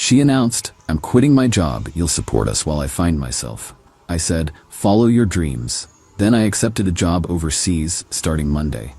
She announced, "I'm quitting my job, you'll support us while I find myself." I said, "Follow your dreams." Then I accepted a job overseas, starting Monday.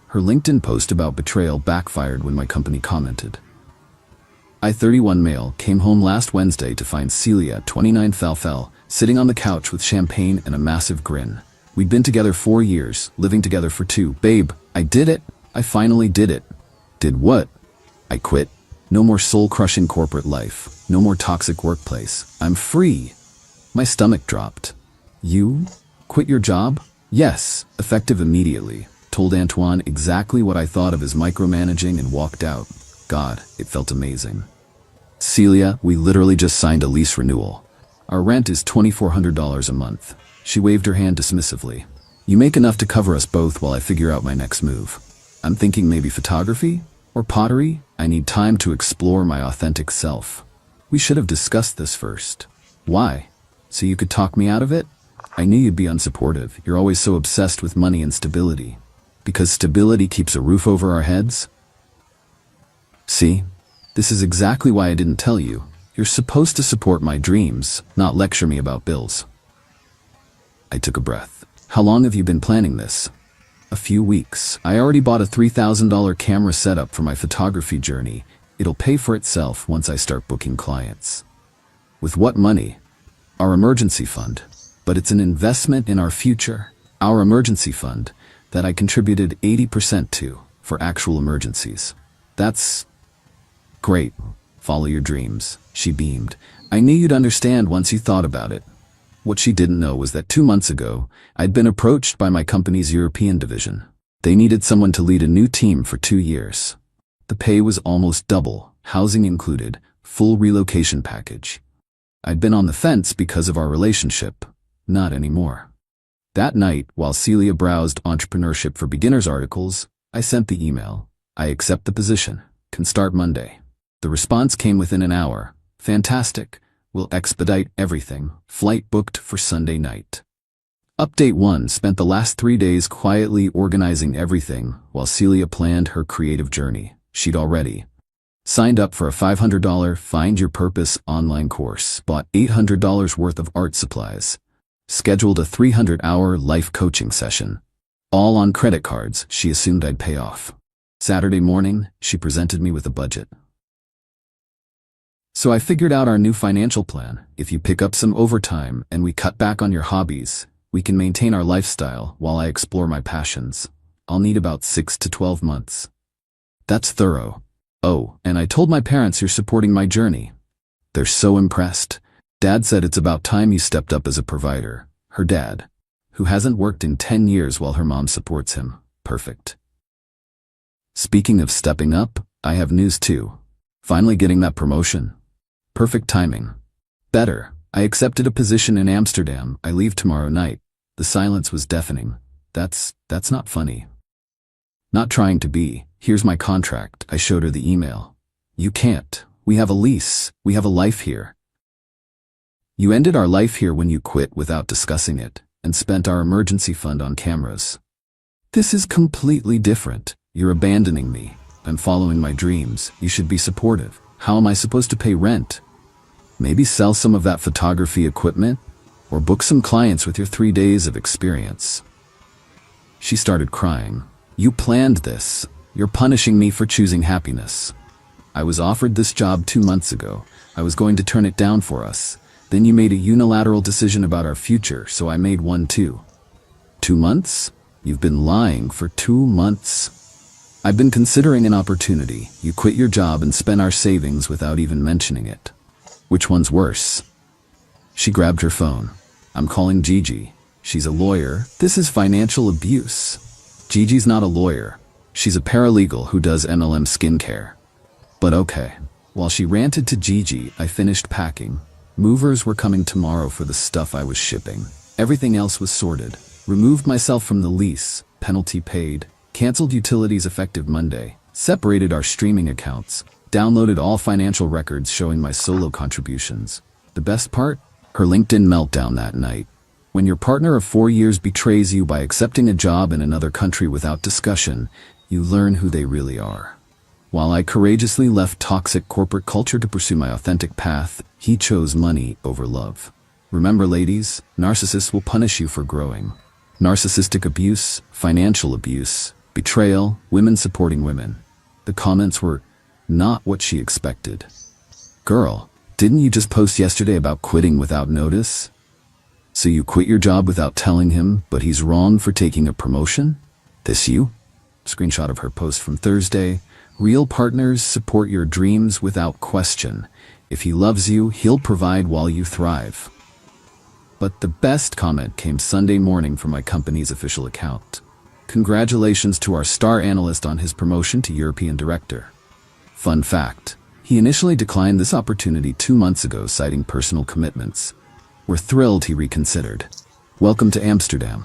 Her LinkedIn post about betrayal backfired when my company commented. I, 31 male, came home last Wednesday to find Celia, 29 Falfel, sitting on the couch with champagne and a massive grin. We'd been together 4 years, living together for 2. "Babe, I did it. I finally did it." "Did what?" "I quit. No more soul-crushing corporate life. No more toxic workplace. I'm free." My stomach dropped. "You? Quit your job?" "Yes, effective immediately." Told Antoine exactly what I thought of his micromanaging and walked out. God, it felt amazing. "Celia, we literally just signed a lease renewal. Our rent is $2,400 a month." She waved her hand dismissively. "You make enough to cover us both while I figure out my next move." I'm thinking maybe photography? Or pottery? I need time to explore my authentic self. "We should have discussed this first." "Why? So you could talk me out of it?" "I knew you'd be unsupportive. You're always so obsessed with money and stability." "Because stability keeps a roof over our heads?" "See? This is exactly why I didn't tell you. You're supposed to support my dreams, not lecture me about bills." I took a breath. "How long have you been planning this?" "A few weeks. I already bought a $3,000 camera setup for my photography journey. It'll pay for itself once I start booking clients." "With what money?" "Our emergency fund. But it's an investment in our future. Our emergency fund that I contributed 80% to for actual emergencies." "That's great. Follow your dreams." She beamed. "I knew you'd understand once you thought about it." What she didn't know was that 2 months ago, I'd been approached by my company's European division. They needed someone to lead a new team for 2 years. The pay was almost double, housing included, full relocation package. I'd been on the fence because of our relationship. Not anymore. That night, while Celia browsed Entrepreneurship for Beginners articles, I sent the email. "I accept the position. Can start Monday." The response came within an hour. "Fantastic. We'll expedite everything. Flight booked for Sunday night." Update 1 spent the last 3 days quietly organizing everything while Celia planned her creative journey. She'd already signed up for a $500 Find Your Purpose online course, bought $800 worth of art supplies, scheduled a 300-hour life coaching session. All on credit cards she assumed I'd pay off. Saturday morning, she presented me with a budget. "So I figured out our new financial plan. If you pick up some overtime and we cut back on your hobbies, we can maintain our lifestyle while I explore my passions. I'll need about 6 to 12 months. "That's thorough. "Oh, and I told my parents you're supporting my journey. They're so impressed. Dad said it's about time you stepped up as a provider." Her dad, who hasn't worked in 10 years while her mom supports him. Perfect. Speaking of stepping up, I have news too. Finally getting that promotion. Perfect timing. Better. I accepted a position in Amsterdam. I leave tomorrow night. The silence was deafening. That's not funny. Not trying to be. "Here's my contract." I showed her the email. "You can't. We have a lease. We have a life here. You ended our life here when you quit without discussing it, and spent our emergency fund on cameras. This is completely different. You're abandoning me. I'm following my dreams. You should be supportive. How am I supposed to pay rent? Maybe sell some of that photography equipment? Or book some clients with your 3 days of experience." She started crying. "You planned this. You're punishing me for choosing happiness. I was offered this job 2 months ago. I was going to turn it down for us. Then you made a unilateral decision about our future, so I made one too." 2 months? You've been lying for 2 months. "I've been considering an opportunity. You quit your job and spent our savings without even mentioning it. Which one's worse?" She grabbed her phone. "I'm calling Gigi. She's a lawyer. This is financial abuse." Gigi's not a lawyer. She's a paralegal who does MLM skincare. But okay. While she ranted to Gigi, I finished packing. Movers were coming tomorrow for the stuff I was shipping. Everything else was sorted. Removed myself from the lease, penalty paid, canceled utilities effective Monday, separated our streaming accounts, downloaded all financial records showing my solo contributions. The best part? Her LinkedIn meltdown that night. When your partner of 4 years betrays you by accepting a job in another country without discussion, you learn who they really are. While I courageously left toxic corporate culture to pursue my authentic path, he chose money over love. Remember, ladies, narcissists will punish you for growing. Narcissistic abuse, financial abuse, betrayal, women supporting women. The comments were not what she expected. Girl, didn't you just post yesterday about quitting without notice? So you quit your job without telling him, but he's wrong for taking a promotion? This you? Screenshot of her post from Thursday. Real partners support your dreams without question. If he loves you, he'll provide while you thrive. But the best comment came Sunday morning from my company's official account. Congratulations to our star analyst on his promotion to European director. Fun fact, he initially declined this opportunity 2 months ago, citing personal commitments. We're thrilled he reconsidered. Welcome to Amsterdam.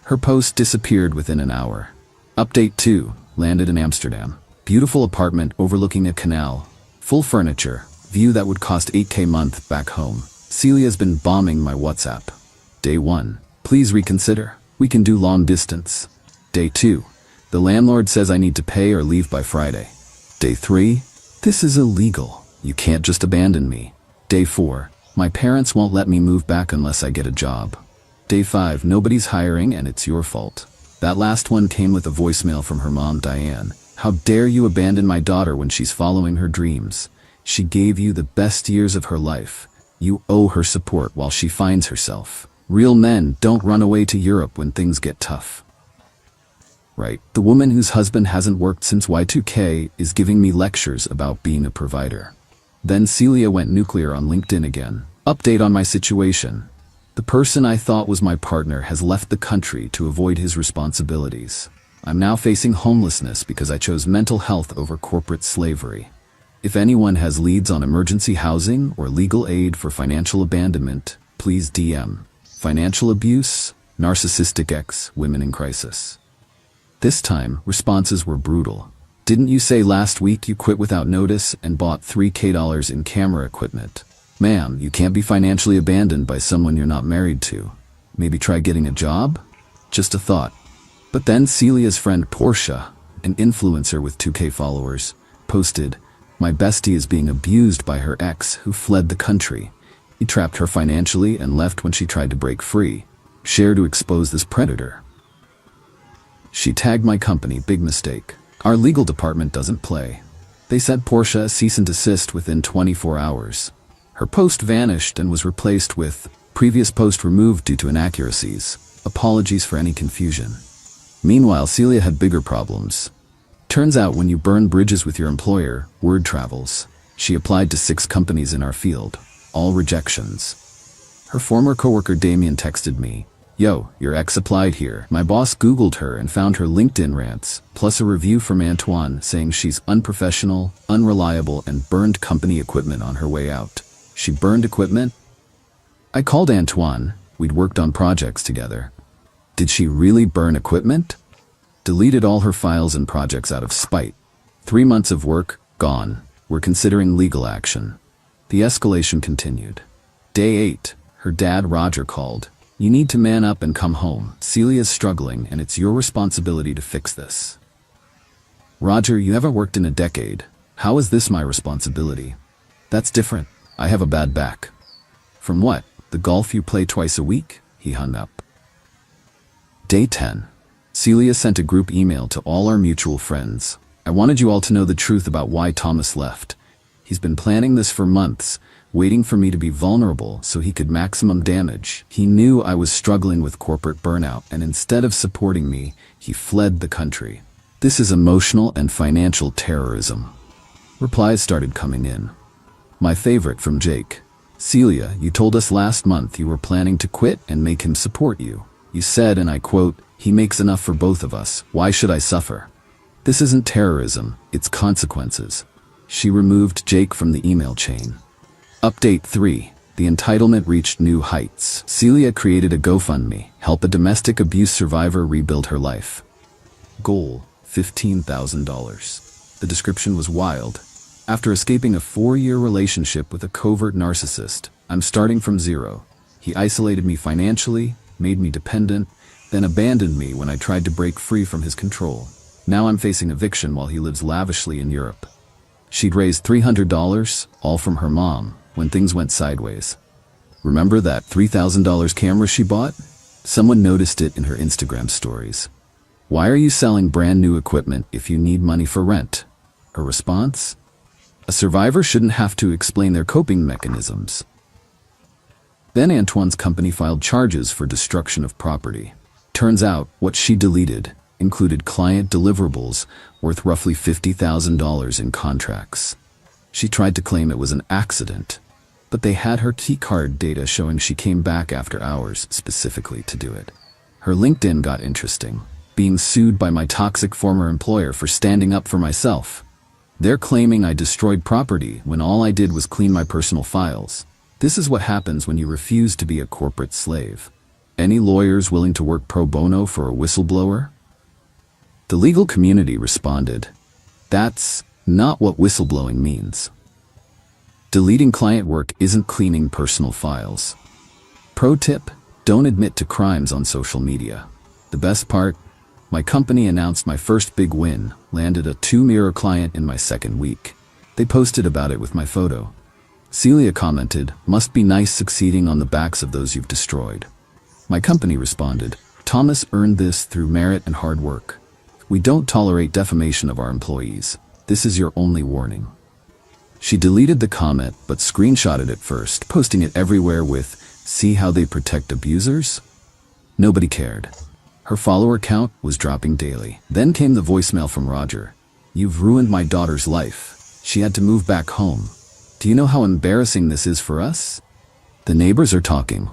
Her post disappeared within an hour. Update 2, landed in Amsterdam. Beautiful apartment overlooking a canal. Full furniture, view that would cost $8K a month back home. Celia's been bombing my WhatsApp. Day 1, please reconsider. We can do long distance. Day 2, the landlord says I need to pay or leave by Friday. Day 3, this is illegal. You can't just abandon me. Day 4, my parents won't let me move back unless I get a job. Day 5, nobody's hiring and it's your fault. That last one came with a voicemail from her mom, Diane. How dare you abandon my daughter when she's following her dreams? She gave you the best years of her life. You owe her support while she finds herself. Real men don't run away to Europe when things get tough. Right, the woman whose husband hasn't worked since Y2K is giving me lectures about being a provider. Then Celia went nuclear on LinkedIn again. Update on my situation. The person I thought was my partner has left the country to avoid his responsibilities. I'm now facing homelessness because I chose mental health over corporate slavery. If anyone has leads on emergency housing or legal aid for financial abandonment, please DM. Financial abuse, narcissistic ex, women in crisis. This time, responses were brutal. Didn't you say last week you quit without notice and bought $3K in camera equipment? Ma'am, you can't be financially abandoned by someone you're not married to. Maybe try getting a job? Just a thought. But then Celia's friend Portia, an influencer with 2K followers, posted, "My bestie is being abused by her ex who fled the country. He trapped her financially and left when she tried to break free. Share to expose this predator." She tagged my company, big mistake. Our legal department doesn't play. They sent Portia a cease and desist within 24 hours. Her post vanished and was replaced with, "Previous post removed due to inaccuracies. Apologies for any confusion." Meanwhile, Celia had bigger problems. Turns out when you burn bridges with your employer, word travels. She applied to 6 companies in our field. All rejections. Her former coworker Damien texted me, "Yo, your ex applied here." My boss Googled her and found her LinkedIn rants, plus a review from Antoine saying she's unprofessional, unreliable, and burned company equipment on her way out. She burned equipment? I called Antoine. We'd worked on projects together. Did she really burn equipment? Deleted all her files and projects out of spite. 3 months of work, gone. We're considering legal action. The escalation continued. Day 8, her dad Roger called. "You need to man up and come home. Celia's struggling and it's your responsibility to fix this." Roger, you haven't worked in a decade. How is this my responsibility? That's different. I have a bad back. From what? The golf you play twice a week? He hung up. Day 10. Celia sent a group email to all our mutual friends. "I wanted you all to know the truth about why Thomas left. He's been planning this for months, waiting for me to be vulnerable so he could maximum damage. He knew I was struggling with corporate burnout, and instead of supporting me, he fled the country. This is emotional and financial terrorism." Replies started coming in. My favorite from Jake. "Celia, you told us last month you were planning to quit and make him support you. You said, and I quote, 'He makes enough for both of us. Why should I suffer?' This isn't terrorism, it's consequences." She removed Jake from the email chain. Update 3. The entitlement reached new heights. Celia created a GoFundMe, help a domestic abuse survivor rebuild her life. Goal, $15,000. The description was wild. "After escaping a 4-year relationship with a covert narcissist, I'm starting from zero. He isolated me financially, made me dependent, then abandoned me when I tried to break free from his control. Now I'm facing eviction while he lives lavishly in Europe. She'd raised $300, all from her mom, when things went sideways. Remember that $3,000 camera she bought? Someone noticed it in her Instagram stories. Why are you selling brand new equipment if you need money for rent? Her response? A survivor shouldn't have to explain their coping mechanisms. Then Antoine's company filed charges for destruction of property. Turns out, what she deleted included client deliverables worth roughly $50,000 in contracts. She tried to claim it was an accident, but they had her key card data showing she came back after hours specifically to do it. Her LinkedIn got interesting, being sued by my toxic former employer for standing up for myself. They're claiming I destroyed property when all I did was clean my personal files. This is what happens when you refuse to be a corporate slave. Any lawyers willing to work pro bono for a whistleblower? The legal community responded, "That's not what whistleblowing means. Deleting client work isn't cleaning personal files." Pro tip, don't admit to crimes on social media. The best part? My company announced my first big win, landed a 2-mirror client in my second week. They posted about it with my photo. Celia commented, "Must be nice succeeding on the backs of those you've destroyed." My company responded, "Thomas earned this through merit and hard work. We don't tolerate defamation of our employees. This is your only warning." She deleted the comment but screenshotted it first, posting it everywhere with, "See how they protect abusers?" Nobody cared. Her follower count was dropping daily. Then came the voicemail from Roger. "You've ruined my daughter's life. She had to move back home. Do you know how embarrassing this is for us? The neighbors are talking.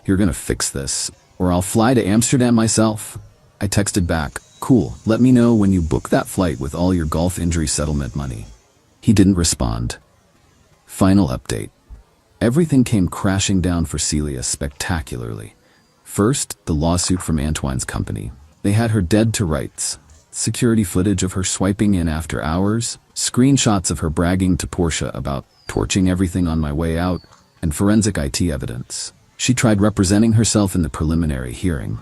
You're gonna fix this, or I'll fly to Amsterdam myself." I texted back, "Cool, let me know when you book that flight with all your golf injury settlement money." He didn't respond. Final update. Everything came crashing down for Celia spectacularly. First, the lawsuit from Antoine's company. They had her dead to rights. Security footage of her swiping in after hours, screenshots of her bragging to Portia about torching everything on my way out, and forensic IT evidence. She tried representing herself in the preliminary hearing.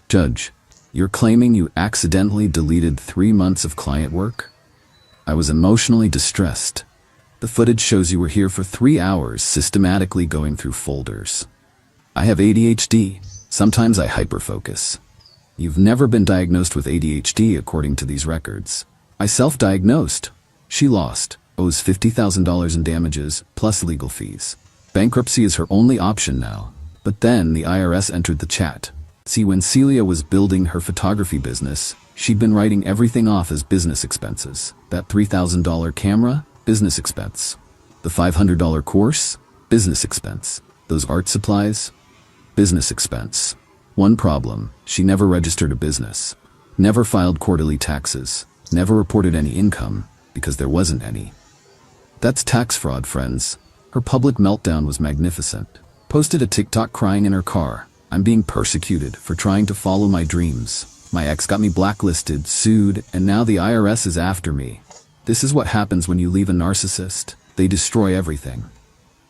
"Judge, you're claiming you accidentally deleted 3 months of client work?" I was emotionally distressed. "The footage shows you were here for 3 hours systematically going through folders." "I have ADHD. Sometimes I hyperfocus." "You've never been diagnosed with ADHD according to these records." "I self-diagnosed." She lost, owes $50,000 in damages, plus legal fees. Bankruptcy is her only option now. But then the IRS entered the chat. See, when Celia was building her photography business, she'd been writing everything off as business expenses. That $3,000 camera? Business expense. The $500 course? Business expense. Those art supplies? Business expense. One problem, she never registered a business. Never filed quarterly taxes. Never reported any income, because there wasn't any. That's tax fraud, friends. Her public meltdown was magnificent. Posted a TikTok crying in her car. "I'm being persecuted for trying to follow my dreams. My ex got me blacklisted, sued, and now the IRS is after me." This is what happens when you leave a narcissist. They destroy everything.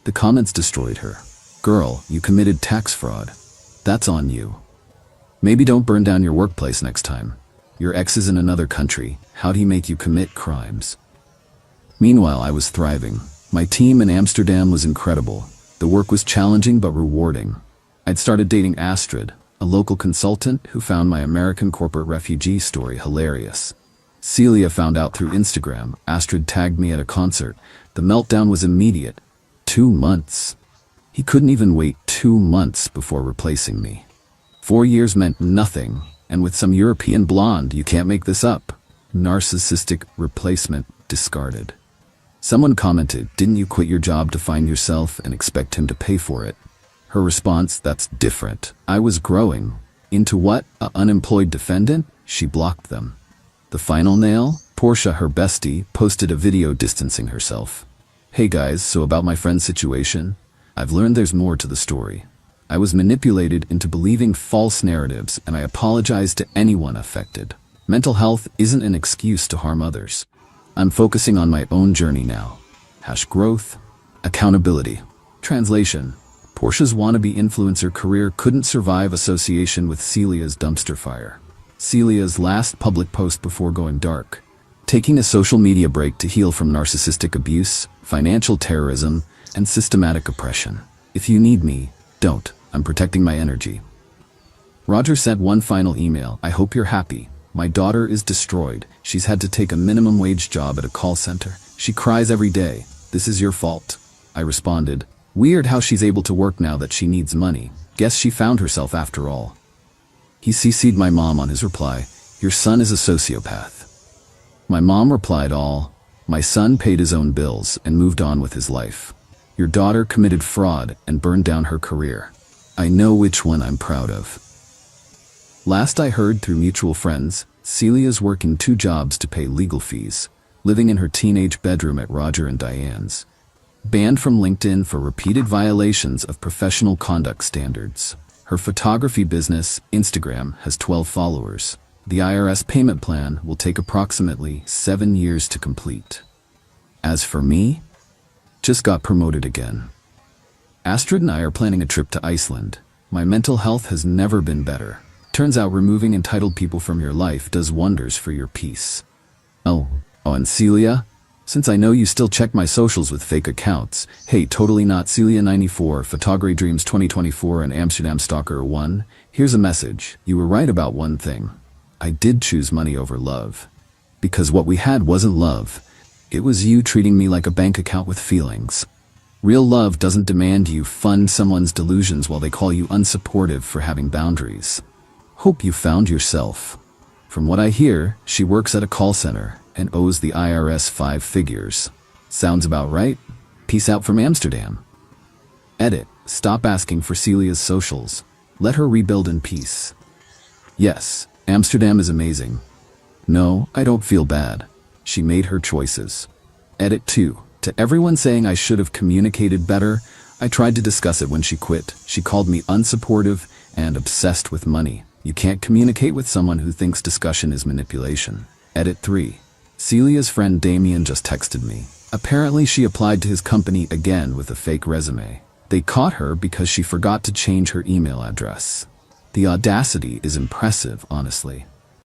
The comments destroyed her. "Girl, you committed tax fraud. That's on you. Maybe don't burn down your workplace next time. Your ex is in another country. How'd he make you commit crimes?" Meanwhile, I was thriving. My team in Amsterdam was incredible. The work was challenging but rewarding. I'd started dating Astrid, a local consultant who found my American corporate refugee story hilarious. Celia found out through Instagram. Astrid tagged me at a concert. The meltdown was immediate. 2 months. He couldn't even wait 2 months before replacing me. 4 years meant nothing, and with some European blonde, you can't make this up. Narcissistic replacement discarded. Someone commented, "Didn't you quit your job to find yourself and expect him to pay for it?" Her response, "That's different. I was growing." Into what? An unemployed defendant? She blocked them. The final nail? Portia, her bestie, posted a video distancing herself. "Hey guys, so about my friend's situation? I've learned there's more to the story. I was manipulated into believing false narratives, and I apologize to anyone affected. Mental health isn't an excuse to harm others. I'm focusing on my own journey now. #growth, accountability." Translation: Portia's wannabe influencer career couldn't survive association with Celia's dumpster fire. Celia's last public post before going dark. Taking a social media break to heal from narcissistic abuse, financial terrorism, and systematic oppression. If you need me, don't. I'm protecting my energy. Roger sent one final email. I hope you're happy. My daughter is destroyed. She's had to take a minimum wage job at a call center. She cries every day. This is your fault. I responded, weird how she's able to work now that she needs money. Guess she found herself after all. He CC'd my mom on his reply. Your son is a sociopath. My mom replied all. My son paid his own bills and moved on with his life. Your daughter committed fraud and burned down her career. I know which one I'm proud of. Last I heard through mutual friends, Celia's working 2 jobs to pay legal fees, living in her teenage bedroom at Roger and Diane's. Banned from LinkedIn for repeated violations of professional conduct standards. Her photography business, Instagram, has 12 followers. The IRS payment plan will take approximately 7 years to complete. As for me, just got promoted again. Astrid and I are planning a trip to Iceland. My mental health has never been better. Turns out removing entitled people from your life does wonders for your peace. Oh, and Celia? Since I know you still check my socials with fake accounts, hey, totally not Celia94, Photography Dreams 2024 and Amsterdam Stalker 1, here's a message. You were right about one thing. I did choose money over love. Because what we had wasn't love. It was you treating me like a bank account with feelings. Real love doesn't demand you fund someone's delusions while they call you unsupportive for having boundaries. Hope you found yourself. From what I hear, she works at a call center and owes the IRS 5 figures. Sounds about right? Peace out from Amsterdam. Edit. Stop asking for Celia's socials. Let her rebuild in peace. Yes, Amsterdam is amazing. No, I don't feel bad. She made her choices. Edit 2. To everyone saying I should have communicated better, I tried to discuss it when she quit. She called me unsupportive and obsessed with money. You can't communicate with someone who thinks discussion is manipulation. Edit 3. Celia's friend Damien just texted me. Apparently she applied to his company again with a fake resume. They caught her because she forgot to change her email address. The audacity is impressive, honestly.